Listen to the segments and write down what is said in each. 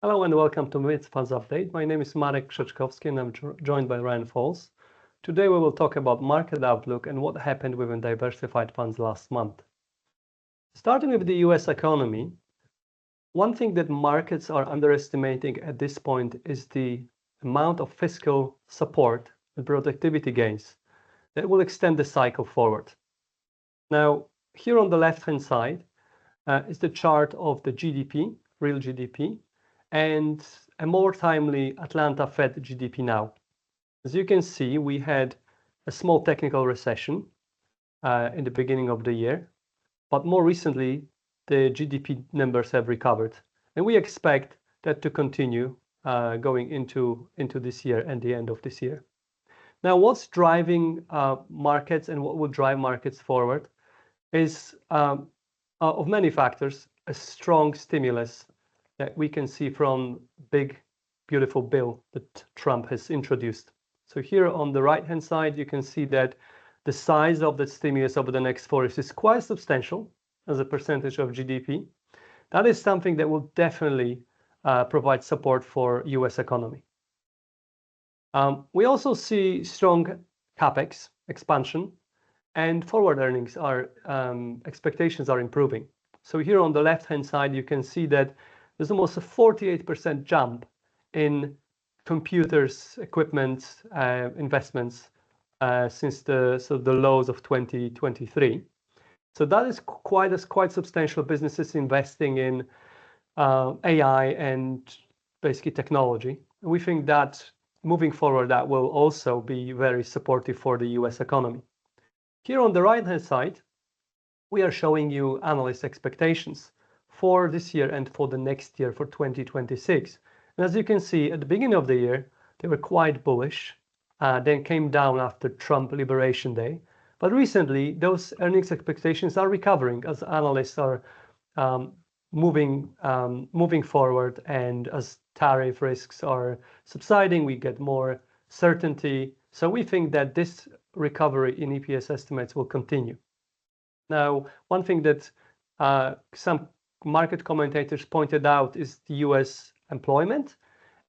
Hello and welcome to Mint Funds Update. My name is Marek Krzeczkowski and I'm joined by Ryan Falls. Today we will talk about market outlook and what happened within diversified funds last month. Starting with the US economy, one thing that markets are underestimating at this point is the amount of fiscal support and productivity gains that will extend the cycle forward. Now, here on the left-hand side is the chart of the GDP, real GDP, and a more timely Atlanta Fed GDP now. As you can see, we had a small technical recession in the beginning of the year, but more recently, the GDP numbers have recovered. And we expect that to continue going into this year and the end of this year. Now, what's driving markets and what will drive markets forward is of many factors, a strong stimulus that we can see from big, beautiful bill that Trump has introduced. So here on the right-hand side, you can see that the size of the stimulus over the next 4 years is quite substantial as a percentage of GDP. That is something that will definitely provide support for US economy. We also see strong capex expansion and forward earnings expectations are improving. So here on the left-hand side, you can see that there's almost a 48% jump in computers, equipment, investments since the lows of 2023. So that is quite substantial businesses investing in AI and basically technology. We think that moving forward, that will also be very supportive for the US economy. Here on the right-hand side, we are showing you analyst expectations for this year and for the next year, for 2026. And as you can see, at the beginning of the year, they were quite bullish, then came down after Trump Liberation Day. But recently, those earnings expectations are recovering as analysts are moving forward, and as tariff risks are subsiding, we get more certainty. So we think that this recovery in EPS estimates will continue. Now, one thing that some market commentators pointed out is the US employment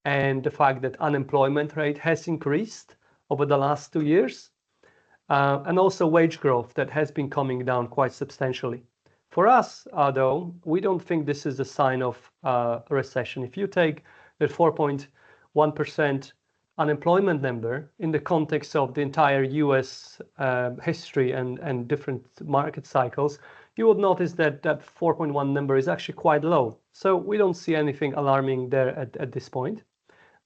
and the fact that unemployment rate has increased over the last 2 years, and also wage growth that has been coming down quite substantially. For us, though, we don't think this is a sign of a recession. If you take the 4.1% unemployment number in the context of the entire US history and different market cycles, you would notice that that 4.1 number is actually quite low. So we don't see anything alarming there at this point.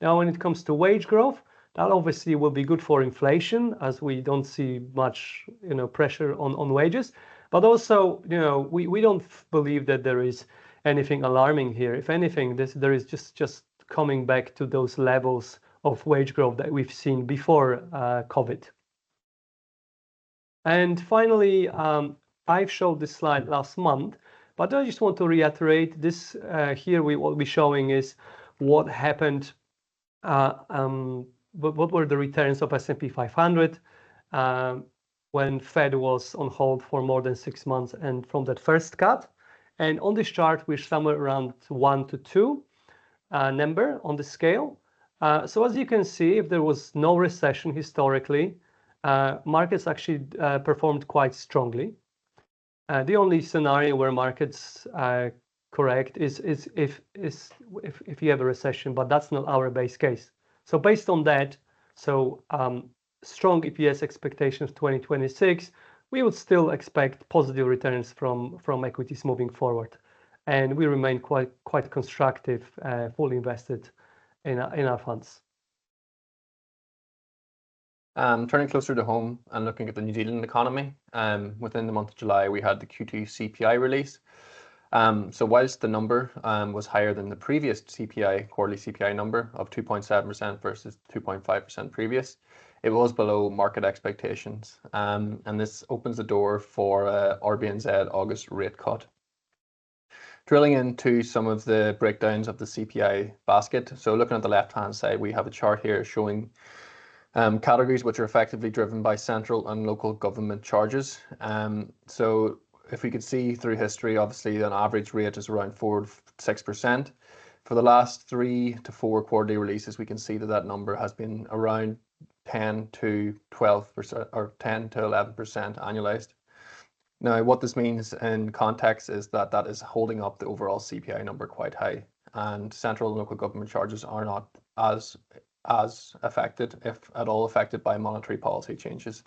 Now, when it comes to wage growth, that obviously will be good for inflation, as we don't see much pressure on wages. But also, we don't believe that there is anything alarming here. If anything, there is just coming back to those levels of wage growth that we've seen before COVID. And finally, I've showed this slide last month, but I just want to reiterate this here. What we're showing is what happened, what were the returns of S&P 500 when Fed was on hold for more than 6 months and from that first cut. And on this chart, we're somewhere around 1 to 2 number on the scale. So as you can see, if there was no recession historically, markets actually performed quite strongly. The only scenario where markets correct is if you have a recession, but that's not our base case. So based on that, strong EPS expectations 2026, we would still expect positive returns from equities moving forward, and we remain quite constructive, fully invested in our funds. Turning closer to home and looking at the New Zealand economy, within the month of July, we had the Q2 CPI release. So whilst the number was higher than the previous quarterly CPI number of 2.7% versus 2.5% previous, it was below market expectations. And this opens the door for RBNZ August rate cut. Drilling into some of the breakdowns of the CPI basket. So looking at the left-hand side, we have a chart here showing categories which are effectively driven by central and local government charges. So if we could see through history, obviously an average rate is around 4 to 6%. For the last 3 to 4 quarterly releases, we can see that that number has been around 10 to 12% or 10 to 11% annualized. Now, what this means in context is that that is holding up the overall CPI number quite high, and central and local government charges are not as affected, if at all affected, by monetary policy changes.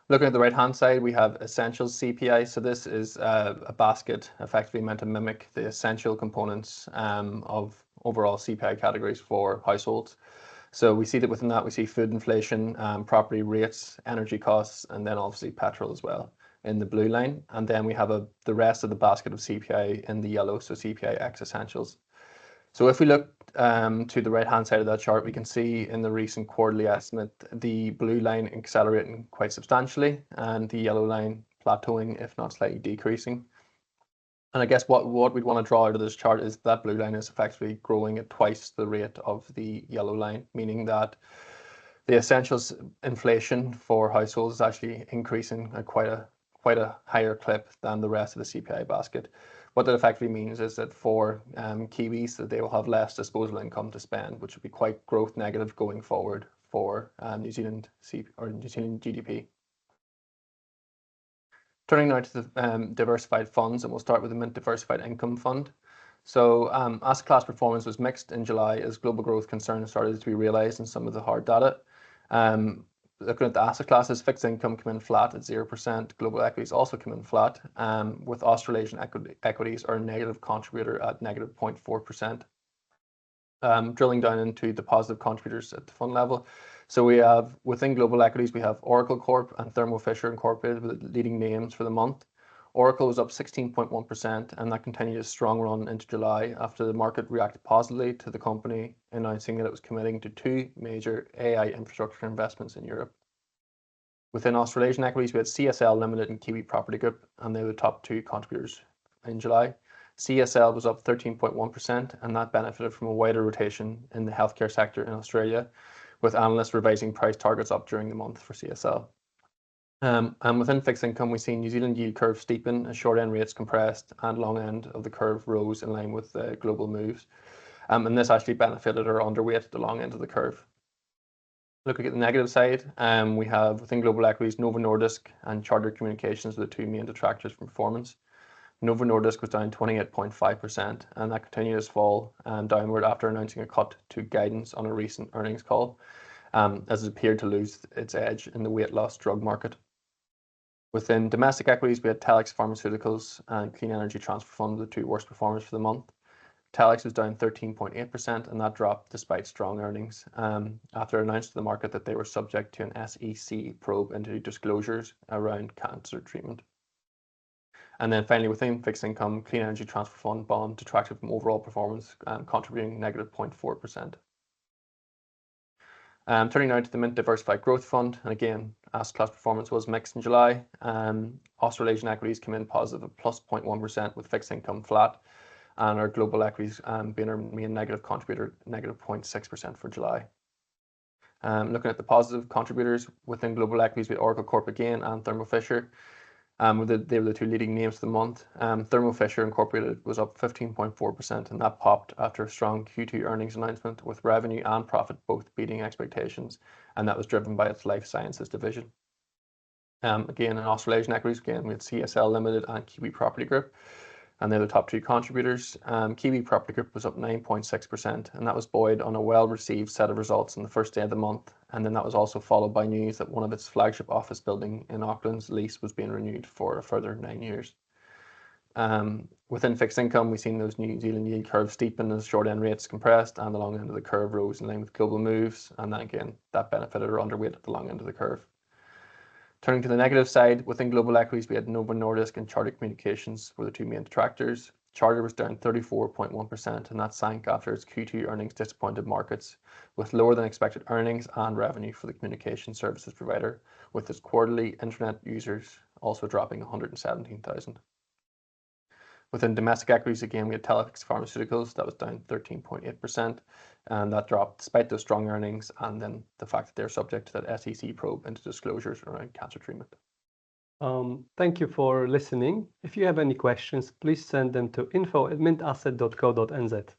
Looking at the right-hand side, we have essentials CPI. So this is a basket effectively meant to mimic the essential components of overall CPI categories for households. So we see that within that, we see food inflation, property rates, energy costs, and then obviously petrol as well in the blue line. And then we have the rest of the basket of CPI in the yellow, so CPI X essentials. So if we look to the right-hand side of that chart, we can see in the recent quarterly estimate, the blue line accelerating quite substantially and the yellow line plateauing, if not slightly decreasing. And I guess what we'd want to draw out of this chart is that blue line is effectively growing at twice the rate of the yellow line, meaning that the essentials inflation for households is actually increasing at quite a higher clip than the rest of the CPI basket. What that effectively means is that for Kiwis, that they will have less disposable income to spend, which would be quite growth negative going forward for New Zealand GDP. Turning now to the diversified funds, and we'll start with the Mint Diversified Income Fund. So asset class performance was mixed in July as global growth concerns started to be realised in some of the hard data. Looking at the asset classes, fixed income came in flat at 0%. Global equities also came in flat, with Australasian equities are a negative contributor at negative 0.4%. Drilling down into the positive contributors at the fund level. So we have, within global equities, we have Oracle Corp and Thermo Fisher Incorporated with leading names for the month. Oracle was up 16.1%, and that continued a strong run into July after the market reacted positively to the company announcing that it was committing to 2 major AI infrastructure investments in Europe. Within Australasian equities, we had CSL Limited and Kiwi Property Group, and they were the top 2 contributors in July. CSL was up 13.1%, and that benefited from a wider rotation in the healthcare sector in Australia, with analysts revising price targets up during the month for CSL. And within fixed income, we've seen New Zealand yield curve steepen as short end rates compressed and long end of the curve rose in line with global moves. And this actually benefited or underweight the long end of the curve. Looking at the negative side, we have within global equities, Novo Nordisk and Charter Communications were the 2 main detractors from performance. Novo Nordisk was down 28.5%, and that continued its fall downward after announcing a cut to guidance on a recent earnings call, as it appeared to lose its edge in the weight loss drug market. Within domestic equities, we had Telix Pharmaceuticals and Clean Energy Transfer Fund, the 2 worst performers for the month. Telix was down 13.8%, and that dropped despite strong earnings after announcing to the market that they were subject to an SEC probe into disclosures around cancer treatment. And then finally, within fixed income, Clean Energy Transfer Fund bond detracted from overall performance, contributing negative 0.4%. Turning now to the Mint Diversified Growth Fund, and again, asset class performance was mixed in July. Australasian equities came in positive at plus 0.1%, with fixed income flat, and our global equities being our main negative contributor, negative 0.6% for July. Looking at the positive contributors within global equities, we had Oracle Corp again and Thermo Fisher. They were the 2 leading names of the month. Thermo Fisher Incorporated was up 15.4%, and that popped after a strong Q2 earnings announcement, with revenue and profit both beating expectations, and that was driven by its life sciences division. Again, in Australasian equities, we had CSL Limited and Kiwi Property Group, and they're the top 2 contributors. Kiwi Property Group was up 9.6%, and that was buoyed on a well-received set of results on the first day of the month. And then that was also followed by news that one of its flagship office building in Auckland's lease was being renewed for a further 9 years. Within fixed income, we've seen those New Zealand yield curves steepen as short end rates compressed and the long end of the curve rose in line with global moves. And then again, that benefited or underweight at the long end of the curve. Turning to the negative side, within global equities, we had Novo Nordisk and Charter Communications were the 2 main detractors. Charter was down 34.1%, and that sank after its Q2 earnings disappointed markets, with lower than expected earnings and revenue for the communication services provider, with its quarterly internet users also dropping 117,000. Within domestic equities, again, we had Telix Pharmaceuticals, that was down 13.8%, and that dropped despite those strong earnings and then the fact that they're subject to that SEC probe into disclosures around cancer treatment. Thank you for listening. If you have any questions, please send them to info@mintasset.co.nz.